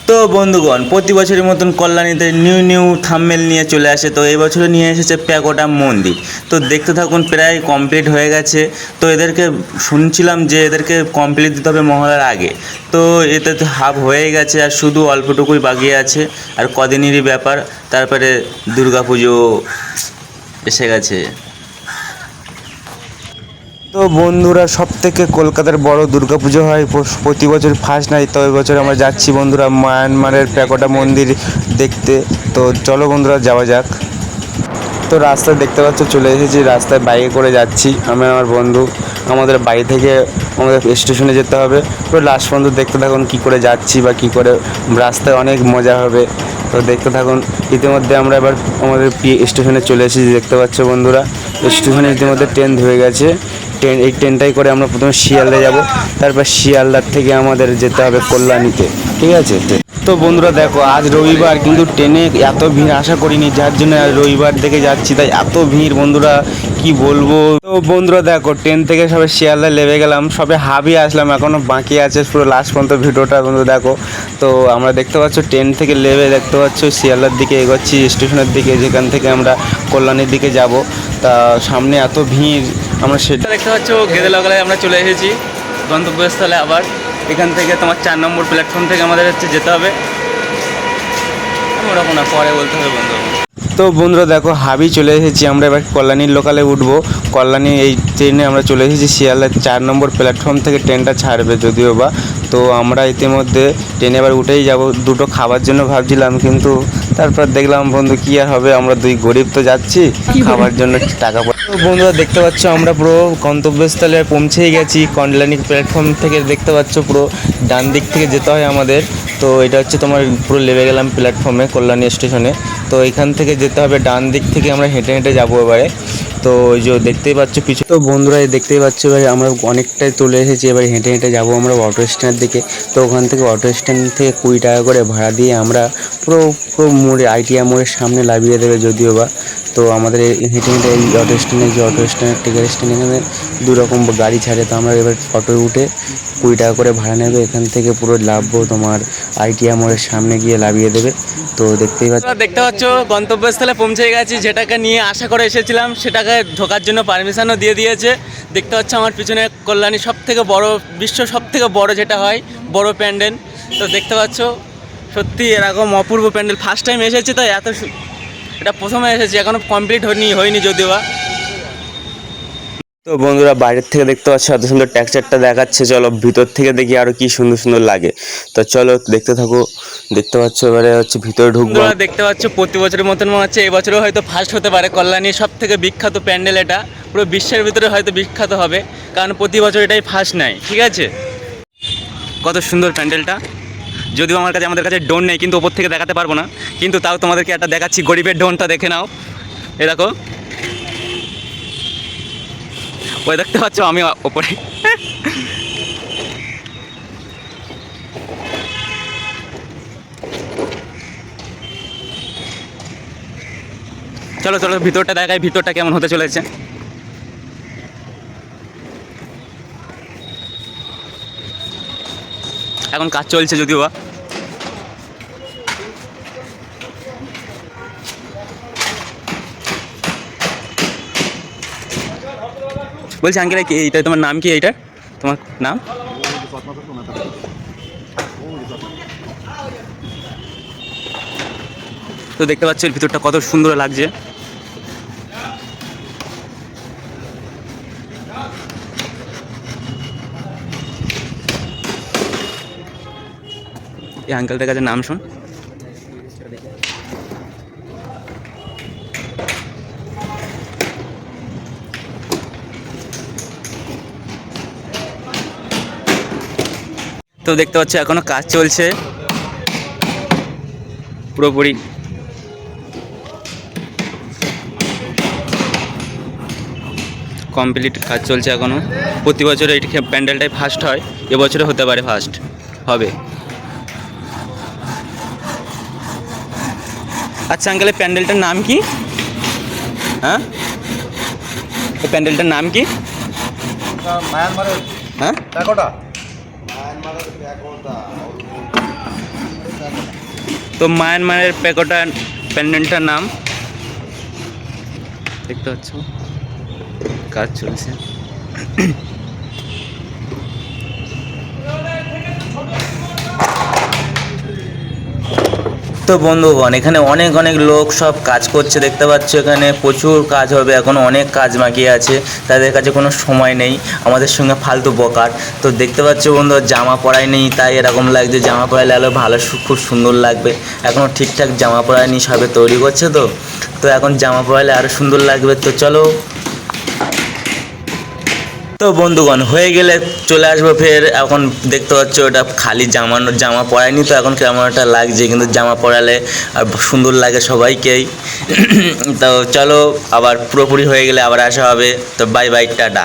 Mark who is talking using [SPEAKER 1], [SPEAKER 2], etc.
[SPEAKER 1] তো বন্ধুগণ, প্রতি বছরের মতন কল্যাণীতে নিউ নিউ থাম্বনেল নিয়ে চলে আসে। তো এই বছরে নিয়ে এসেছে প্যাগোডা মন্দির। তো দেখতে থাকুন, প্রায় কমপ্লিট হয়ে গেছে। তো এদেরকে শুনছিলাম যে এদেরকে কমপ্লিট দিতে হবে মহলার আগে। তো এতে তো হাফ হয়ে গেছে, আর শুধু অল্পটুকুই বাকি আছে, আর কদিনেরই ব্যাপার। তারপরে দুর্গাপুজো এসে গেছে। তো বন্ধুরা, সবথেকে কলকাতার বড় দুর্গাপুজো হয় প্রতি বছর ফার্স্ট নাইট। তো এবছর আমরা যাচ্ছি বন্ধুরা মায়ানমারের প্যাগোডা মন্দির দেখতে। তো চলো বন্ধুরা, যাওয়া যাক। তো রাস্তায় দেখতে পাচ্ছ চলে এসেছি, রাস্তায় বাইকে করে যাচ্ছি আমি আমার বন্ধু। আমাদের বাড়ি থেকে আমাদের স্টেশনে যেতে হবে। তো লাস্ট পর্যন্ত দেখতে থাকুন কী করে যাচ্ছি বা কী করে, রাস্তায় অনেক মজা হবে। তো দেখতে থাকুন। ইতিমধ্যে আমরা এবার আমাদের স্টেশনে চলে এসেছি, দেখতে পাচ্ছ বন্ধুরা। স্টেশনে ইতিমধ্যে ট্রেন ধরে গেছে। এই ট্রেনটাই করে আমরা প্রথমে শিয়ালদা যাব, তারপর শিয়ালদার থেকে আমাদের যেতে হবে কল্যাণীতে, ঠিক আছে। তো বন্ধুরা দেখো, আজ রবিবার, কিন্তু ট্রেনে এত ভিড় আশা করিনি, যার জন্য আজ রবিবার দেখে যাচ্ছি, তাই এত ভিড় বন্ধুরা কি বলবো। তো বন্ধুরা দেখো, ট্রেন থেকে সবাই শিয়ালদা নেমে গেলাম, সবে হাবিয়ে আসলাম, এখনও বাকি আছে পুরো লাস্ট পর্যন্ত ভিডিওটা বন্ধু দেখো। তো আমরা দেখতে পাচ্ছ ট্রেন থেকে নেমে দেখতে পাচ্ছ শিয়ালদার দিকে এগোচ্ছি, স্টেশনের দিকে, যেখান থেকে আমরা কল্যাণীর দিকে যাব। তা সামনে এত ভিড়, আমরা সেটা দেখতে পাচ্ছ। গেদেলগলায় আমরা চলে এসেছি গন্তব্যস্থলে। আবার এখান থেকে তোমার 4 নম্বর প্ল্যাটফর্ম থেকে আমাদের যেতে হবে। ওরকম না, পরে বলতে হবে বন্ধু। তো বন্ধুরা দেখো, হাবি চলে এসেছি আমরা, এবার কল্যাণীর লোকালে উঠবো। কল্যাণী এই ট্রেনে আমরা চলে এসেছি শিয়ালদার 4 নম্বর প্ল্যাটফর্ম থেকে ট্রেনটা ছাড়বে যদিও বা। তো আমরা ইতিমধ্যে ট্রেনে এবার উঠেই যাব। দুটো খাবার জন্য ভাবছিলাম, কিন্তু তারপর দেখলাম বন্ধু কী আর হবে, আমরা দুই গরিব তো যাচ্ছি, খাবার জন্য টাকা পয়সা। তো বন্ধুরা দেখতে পাচ্ছ আমরা পুরো গন্তব্যস্থলে পৌঁছেই গেছি। কল্যাণী প্ল্যাটফর্ম থেকে দেখতে পাচ্ছ পুরো ডান দিক থেকে যেতে হয় আমাদের। তো এটা হচ্ছে তোমার পুরো নেমে গেলাম প্ল্যাটফর্মে কল্যাণী স্টেশনে। তো এখান থেকে যেতে হবে ডান দিক থেকে, আমরা হেঁটে হেঁটে যাবো এবারে। তো ওই যে দেখতেই পাচ্ছ পিছু। তো বন্ধুরা দেখতেই পাচ্ছ, এবার আমরা অনেকটাই চলে এসেছি, এবার হেঁটে হেঁটে যাবো আমরা অটো স্ট্যান্ডের দিকে। তো ওখান থেকে অটো স্ট্যান্ড থেকে 20 টাকা করে ভাড়া দিয়ে আমরা পুরো পুরো মোড়ে, আইটিআই মোড়ের সামনে নামিয়ে দেবে যদিও বা। তো আমাদের হেঁটে হেঁটে এই অটো স্ট্যান্ডে, যে অটো স্ট্যান্ডের টিকিট স্ট্যান্ড, এখানে 2 রকম গাড়ি ছাড়ে। তো আমরা এবার অটোয় উঠে 20 টাকা করে ভাড়া নেবে, এখান থেকে পুরো নামবো তোমার আইটিআই মোড়ের সামনে গিয়ে নামিয়ে দেবে। তো দেখতে পাচ্ছ গন্তব্যস্থলে পৌঁছে গেছি। যেটাকে নিয়ে আশা করে এসেছিলাম সেটাকে ঢোকার জন্য পারমিশনও দিয়ে দিয়েছে। দেখতে পাচ্ছ আমার পিছনে কল্যাণী সবথেকে বড়, বিশ্ব সবথেকে বড় যেটা হয় বড় প্যান্ডেল। তো দেখতে পাচ্ছ সত্যি এরকম অপূর্ব প্যান্ডেল, ফার্স্ট টাইম এসেছি, তাই এটা প্রথমে এসেছি, এখনও কমপ্লিট হয়নি যদিও বা। তো বন্ধুরা বাইরের থেকে দেখতে পাচ্ছ এত সুন্দর টেক্সচারটা দেখাচ্ছে, চলো ভিতর থেকে দেখি আরো কি সুন্দর সুন্দর লাগে। তো চলো দেখতে থাকো। দেখতে পাচ্ছ এবারে হচ্ছে ভিতরে ঢুকবো। দেখতে পাচ্ছ প্রতি বছরের মতন মনে হচ্ছে এবছরও হয়তো ফার্স্ট হতে পারে। কল্যাণীর সব থেকে বিখ্যাত প্যান্ডেল এটা, পুরো বিশ্বের ভিতরে হয়তো বিখ্যাত হবে, কারণ প্রতি বছর এটাই ফার্স্ট নেয়, ঠিক আছে। কত সুন্দর প্যান্ডেলটা, যদিও আমাদের কাছে ড্রোন নেই, কিন্তু ওপর থেকে দেখাতে পারবো না, কিন্তু তাও তোমাদেরকে একটা দেখাচ্ছি। গরিবের ড্রোনটা দেখে নাও, এ দেখো, ওই দেখতে পাচ্ছ আমি ওপরে। চলো চলো ভিতরটা দেখাই, ভিতরটা কেমন হতে চলেছে। এখন কাজ চলছে যদিও বা। বলছি আঙ্কেল, এইটা তোমার নাম কি? এইটার তোমার নাম? তো দেখতে পাচ্ছ এর ভিতরটা কত সুন্দর লাগছে। এই আঙ্কেলটার কাছে নাম শোন। তো দেখতে পাচ্ছ এখনো কাজ চলছে পুরোপুরি। কমপ্লিট কাজ চলছে এখনো। প্রতি বছর এই প্যান্ডেলটাই ফার্স্ট হয়, এবছরে হতে পারে ফার্স্ট হবে। আচ্ছা আঙ্কেল, এই প্যান্ডেলটার নাম কি? হ্যাঁ, এই প্যান্ডেলটার নাম কি? হ্যাঁ, তো মায়ানমারের পেকোটা প্যান্ডেন্টটার নাম দেখতে পাচ্ছ, কাজ চলছে। তো বন্ধুগণ এখানে অনেক অনেক লোক সব কাজ করছে দেখতে পাচ্ছ, এখানে প্রচুর কাজ হবে, এখন অনেক কাজ বাকি আছে, তাদের কাছে কোনো সময় নেই আমাদের সঙ্গে ফালতু বকার। তো দেখতে পাচ্ছ বন্ধু জামা পরায়নি, তাই এরকম লাগছে, জামা পরাইলে আরও ভালো খুব সুন্দর লাগবে। এখনও ঠিকঠাক জামা পরায়নি, সবে তৈরি করছে তো তো এখন জামা পরাইলে আরও সুন্দর লাগবে। তো চলো, তো বন্ধুগণ হয়ে গেলে চলে আসবো ফের। এখন দেখতে পাচ্ছ ওটা খালি জামা পরায়নি, তো এখন কেমন একটা লাগছে, কিন্তু জামা পরালে আর সুন্দর লাগে সবাইকেই। তো চলো, আবার পুরোপুরি হয়ে গেলে আবার আসা হবে। তো বাই বাই, টাটা।